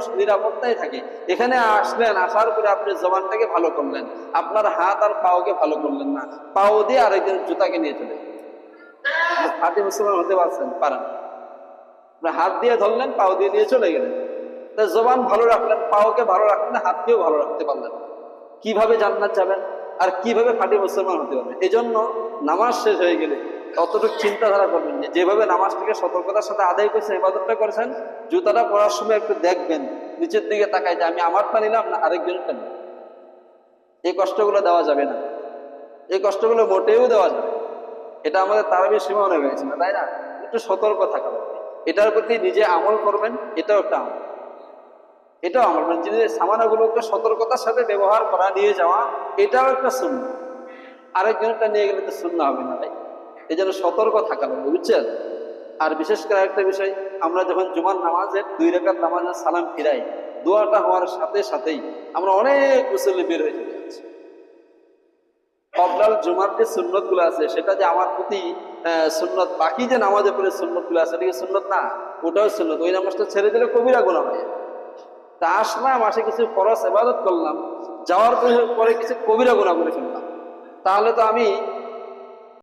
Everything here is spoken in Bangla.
মানুষ নিরাপত্তায় থাকে। এখানে আসলেন, আসার পরে আপনি জবানটাকে ভালো করলেন, আপনার হাত আর পাওকে ভালো করলেন না, পাও দিয়ে আরেকজন জুতাকে নিয়ে চলে গেলেন। হাতে মুসলমান হতে পারছেন? পারেন। হাত দিয়ে ধরলেন, পাও দিয়ে নিয়ে চলে গেলেন। জবান ভালো রাখলেন, পাওকে ভালো রাখলেন, হাতকেও ভালো রাখতে পারলেন। কিভাবে জান্নাত যাবেন আর কিভাবে খাঁটি মুসলমান হতে পারবেন? এই জন্য নামাজ শেষ হয়ে গেলে অতটুকু চিন্তাধারা করবেন যে যেভাবে নামাজটাকে সতর্কতার সাথে আদায় করেছেন, ইবাদতটা করেছেন, জুতাটা পরার সময় একটু দেখবেন, নিচের দিকে তাকায় যে আমি আমারটা নিলাম না আরেকজনটা নিলাম। এই কষ্টগুলো দেওয়া যাবে না, এই কষ্টগুলো মোটেও দেওয়া যাবে। এটা আমাদের তারাবির সীমা হয়ে গেছে না, তাই না? একটু সতর্ক থাকা লাগবে, এটার প্রতি নিজে আমল করবেন, এটাও একটা আমল। এটাও আমার মানে যে সামানাগুলোকে সতর্কতার সাথে ব্যবহার করা, নিয়ে যাওয়া, এটাও একটা সুন্নাহ। আরেকজনটা নিয়ে গেলে তো সুন্নাহ হবে না ভাই। এই জন্য সতর্ক থাকা লাগবে, বুঝছেন? আর বিশেষ করে একটা বিষয়, আমরা যখন জুমার নামাজের 2 রাকাত নামাজের সালাম ফিরাই, দোয়াটা হওয়ার সাথে সাথেই আমরা অনেক মুসল্লি বের হয়ে চলে যাচ্ছি। কবলাল জুমার যে সুন্নত গুলো আছে, সেটা যে আমার প্রতি সুন্নত, বাকি যে নামাজে পড়ে সুন্নত গুলো আছে, এটা কি সুন্নত না? ওটাও সুন্নত। ওই নামাজটা ছেড়ে দিলে কবিরা গুনাহ হয়। তা আসলাম, আসে কিছু ফরজ ইবাদত করলাম, যাওয়ার পরে কিছু কবিরা গুনাহ করে ফেললাম, তাহলে তো আমি